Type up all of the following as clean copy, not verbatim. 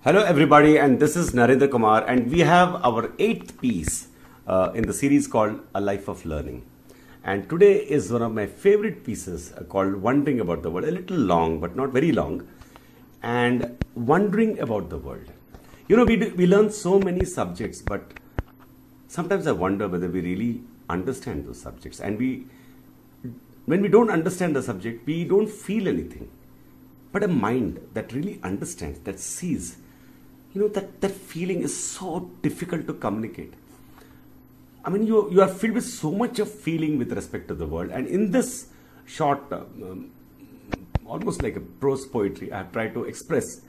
Hello everybody, and this is Narendra Kumar, and we have our 8th piece in the series called A Life of Learning. And today is one of my favorite pieces called Wondering About the World. A little long, but not very long. And wondering about the world. You know, we learn so many subjects, but sometimes I wonder whether we really understand those subjects. And when we don't understand the subject, we don't feel anything. But a mind that really understands, that sees, you know, that feeling is so difficult to communicate. I mean, you are filled with so much of feeling with respect to the world. And in this short, almost like a prose poetry, I have tried to express,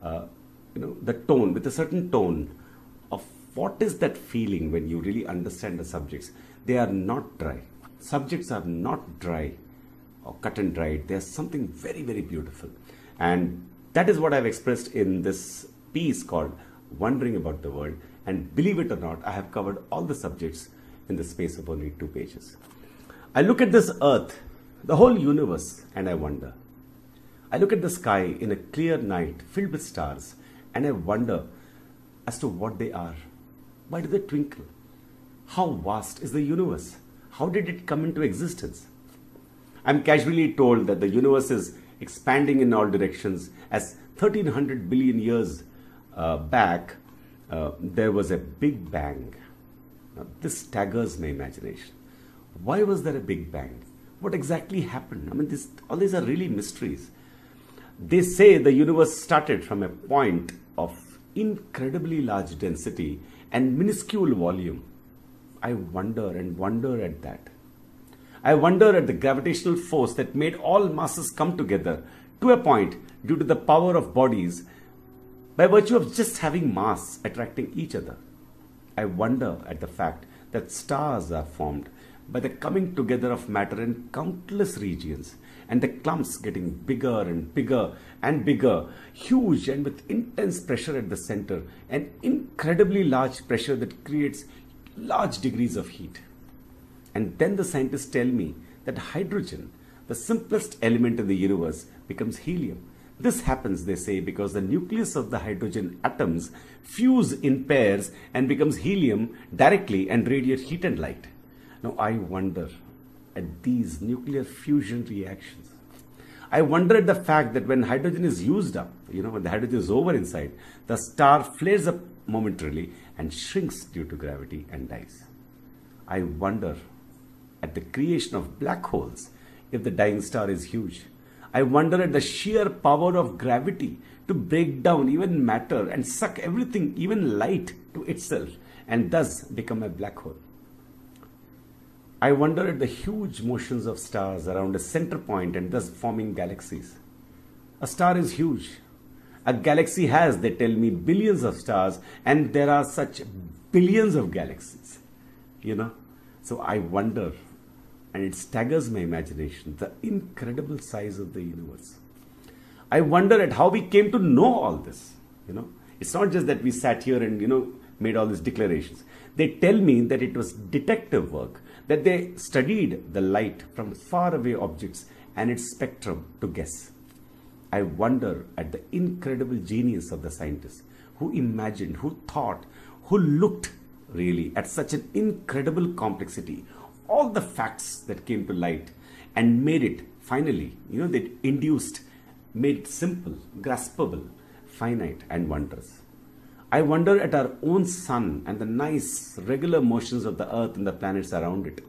the tone, with a certain tone of what is that feeling when you really understand the subjects. They are not dry. Subjects are not dry or cut and dried. There's something very, very beautiful. And that is what I've expressed in this piece called Wondering About the World. And believe it or not, I have covered all the subjects in the space of only 2 pages. I look at this earth, the whole universe, and I wonder. I look at the sky in a clear night filled with stars, and I wonder as to what they are. Why do they twinkle? How vast is the universe? How did it come into existence? I'm casually told that the universe is expanding in all directions. As 1300 billion years back, there was a big bang. Now, this staggers my imagination. Why was there a big bang? What exactly happened? I mean, all these are really mysteries. They say the universe started from a point of incredibly large density and minuscule volume. I wonder and wonder at that. I wonder at the gravitational force that made all masses come together to a point due to the power of bodies by virtue of just having mass attracting each other. I wonder at the fact that stars are formed by the coming together of matter in countless regions, and the clumps getting bigger and bigger and bigger, huge and with intense pressure at the center, an incredibly large pressure that creates large degrees of heat. And then the scientists tell me that hydrogen, the simplest element in the universe, becomes helium. This happens, they say, because the nucleus of the hydrogen atoms fuse in pairs and becomes helium directly and radiate heat and light. Now I wonder at these nuclear fusion reactions. I wonder at the fact that when hydrogen is used up, when the hydrogen is over inside, the star flares up momentarily and shrinks due to gravity and dies. I wonder at the creation of black holes if the dying star is huge. I wonder at the sheer power of gravity to break down even matter and suck everything, even light, to itself, and thus become a black hole. I wonder at the huge motions of stars around a center point and thus forming galaxies. A star is huge. A galaxy has, they tell me, billions of stars, and there are such billions of galaxies. So I wonder, and it staggers my imagination, the incredible size of the universe. I wonder at how we came to know all this. It's not just that we sat here and, made all these declarations. They tell me that it was detective work, that they studied the light from faraway objects and its spectrum to guess. I wonder at the incredible genius of the scientists who imagined, who thought, who looked really at such an incredible complexity, all the facts that came to light and made it finally, they made it simple, graspable, finite and wondrous. I wonder at our own sun and the nice regular motions of the earth and the planets around it.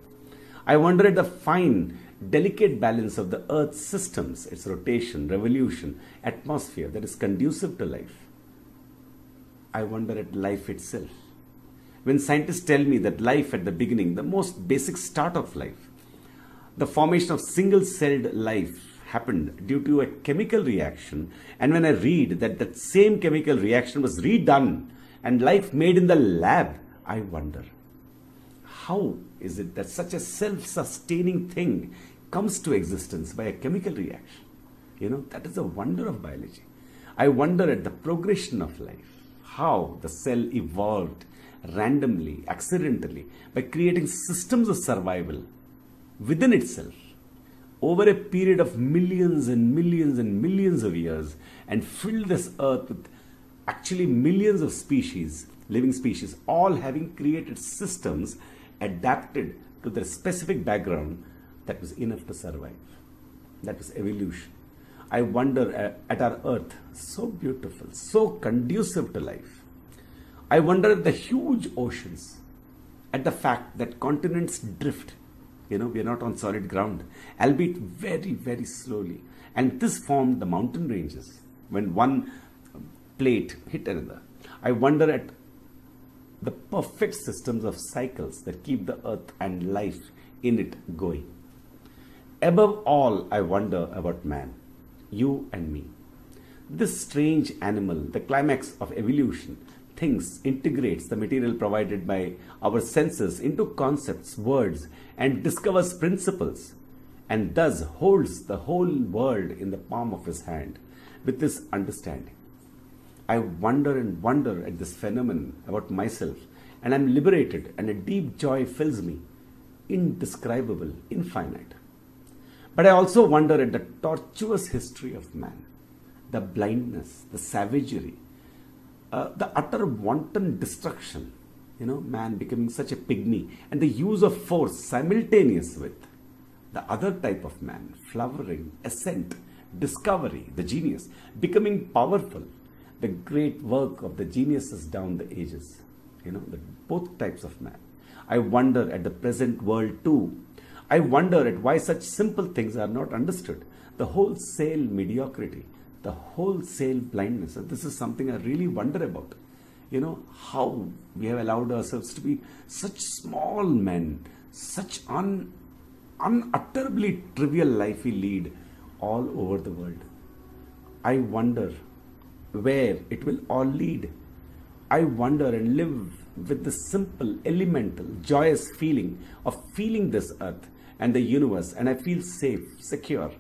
I wonder at the fine, delicate balance of the earth's systems, its rotation, revolution, atmosphere that is conducive to life. I wonder at life itself. When scientists tell me that life at the beginning, the most basic start of life, the formation of single-celled life happened due to a chemical reaction, and when I read that that same chemical reaction was redone and life made in the lab, I wonder, how is it that such a self-sustaining thing comes to existence by a chemical reaction? That is the wonder of biology. I wonder at the progression of life, how the cell evolved randomly, accidentally, by creating systems of survival within itself over a period of millions and millions and millions of years, and filled this earth with actually millions of species, living species, all having created systems adapted to their specific background that was enough to survive. That was evolution. I wonder at our earth, so beautiful, so conducive to life. I wonder at the huge oceans, at the fact that continents drift. We are not on solid ground, albeit very, very slowly. And this formed the mountain ranges when one plate hit another. I wonder at the perfect systems of cycles that keep the earth and life in it going. Above all, I wonder about man, you and me. This strange animal, the climax of evolution, thinks, integrates the material provided by our senses into concepts, words, and discovers principles, and thus holds the whole world in the palm of his hand with this understanding. I wonder and wonder at this phenomenon about myself, and I am liberated, and a deep joy fills me, indescribable, infinite. But I also wonder at the tortuous history of man, the blindness, the savagery, the utter wanton destruction, man becoming such a pygmy, and the use of force simultaneous with the other type of man, flowering, ascent, discovery, the genius, becoming powerful, the great work of the geniuses down the ages, both types of man. I wonder at the present world too. I wonder at why such simple things are not understood. The wholesale mediocrity, the wholesale blindness. And this is something I really wonder about. How we have allowed ourselves to be such small men, such unutterably trivial life we lead all over the world. I wonder where it will all lead. I wonder and live with the simple, elemental, joyous feeling of feeling this earth and the universe, and I feel safe, secure,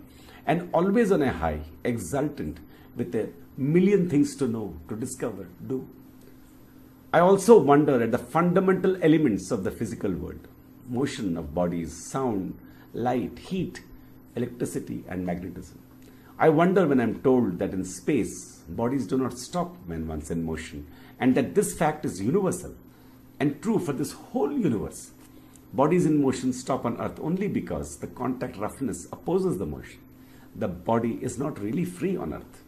and always on a high, exultant, with a million things to know, to discover, do. I also wonder at the fundamental elements of the physical world: motion of bodies, sound, light, heat, electricity, and magnetism. I wonder when I am told that in space, bodies do not stop when once in motion, and that this fact is universal and true for this whole universe. Bodies in motion stop on earth only because the contact roughness opposes the motion. The body is not really free on earth.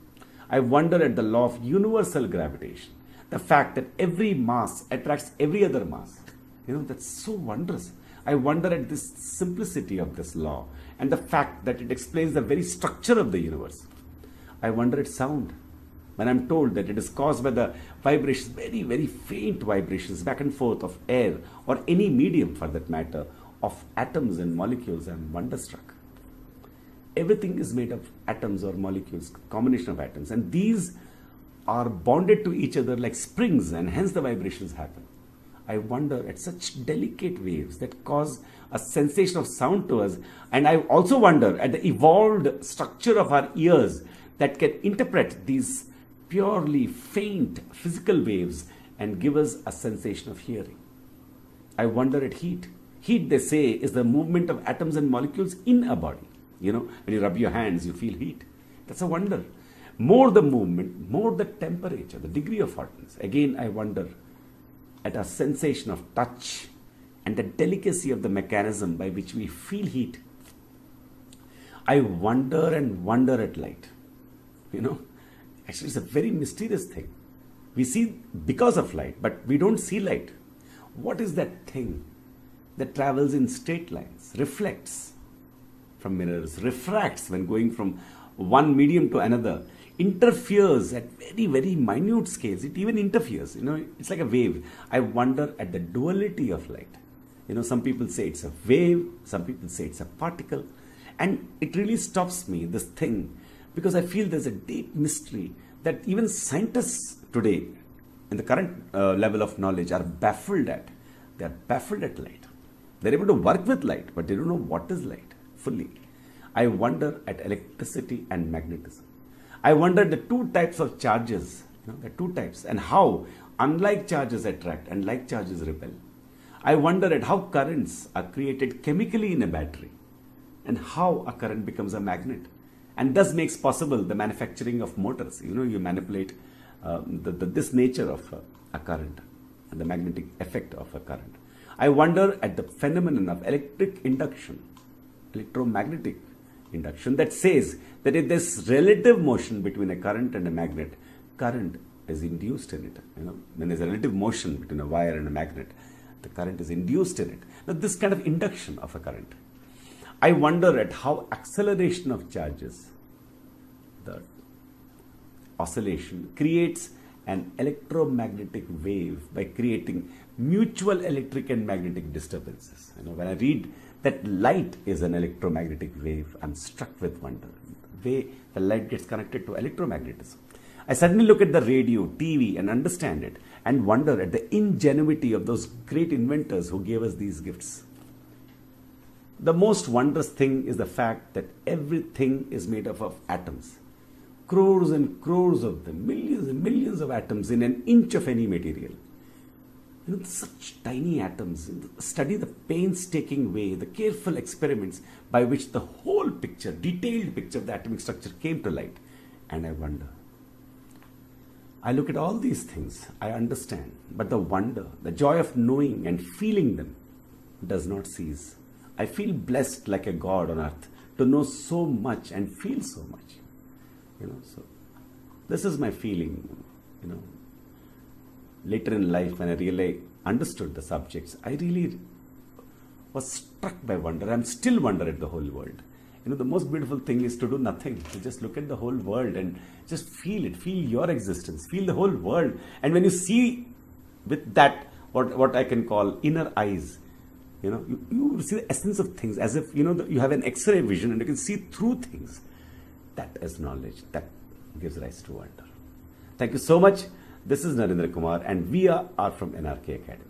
I wonder at the law of universal gravitation, the fact that every mass attracts every other mass. That's so wondrous. I wonder at this simplicity of this law and the fact that it explains the very structure of the universe. I wonder at sound, when I'm told that it is caused by the vibrations, very, very faint vibrations back and forth of air or any medium for that matter, of atoms and molecules. I'm wonderstruck. Everything is made of atoms or molecules, combination of atoms, and these are bonded to each other like springs, and hence the vibrations happen. I wonder at such delicate waves that cause a sensation of sound to us, and I also wonder at the evolved structure of our ears that can interpret these purely faint physical waves and give us a sensation of hearing. I wonder at heat. Heat, they say, is the movement of atoms and molecules in a body. When you rub your hands, you feel heat. That's a wonder. More the movement, more the temperature, the degree of hotness. Again, I wonder at a sensation of touch and the delicacy of the mechanism by which we feel heat. I wonder and wonder at light. Actually, it's a very mysterious thing. We see because of light, but we don't see light. What is that thing that travels in straight lines, reflects from mirrors, refracts when going from one medium to another, interferes at very, very minute scales? It even interferes. It's like a wave. I wonder at the duality of light. Some people say it's a wave, some people say it's a particle, and it really stops me, this thing, because I feel there's a deep mystery that even scientists today, in the current level of knowledge, are baffled at. They are baffled at light. They're able to work with light, but they don't know what is light fully. I wonder at electricity and magnetism. I wonder at the two types of charges, the two types, and how unlike charges attract and like charges repel. I wonder at how currents are created chemically in a battery and how a current becomes a magnet, and thus makes possible the manufacturing of motors. You manipulate this nature of a current and the magnetic effect of a current. I wonder at the phenomenon of electric induction, electromagnetic induction, that says that if there's relative motion between a current and a magnet, current is induced in it. When there's a relative motion between a wire and a magnet, the current is induced in it. Now, this kind of induction of a current. I wonder at how acceleration of charges, the oscillation, creates an electromagnetic wave by creating mutual electric and magnetic disturbances. When I read that light is an electromagnetic wave, I'm struck with wonder. The way the light gets connected to electromagnetism. I suddenly look at the radio, TV, and understand it, and wonder at the ingenuity of those great inventors who gave us these gifts. The most wondrous thing is the fact that everything is made up of atoms. Crores and crores of them, millions and millions of atoms in an inch of any material. Such tiny atoms. Study the painstaking way, the careful experiments by which the whole picture, detailed picture of the atomic structure came to light. And I wonder. I look at all these things, I understand, but the wonder, the joy of knowing and feeling them does not cease. I feel blessed like a god on earth to know so much and feel so much. So this is my feeling. Later in life, when I really understood the subjects, I really was struck by wonder. I'm still wonder at the whole world. The most beautiful thing is to do nothing, to just look at the whole world and just feel it, feel your existence, feel the whole world. And when you see with that, what I can call inner eyes, you see the essence of things as if, you have an X-ray vision and you can see through things. That is knowledge. That gives rise to wonder. Thank you so much. This is Narendra Kumar and we are from NRK Academy.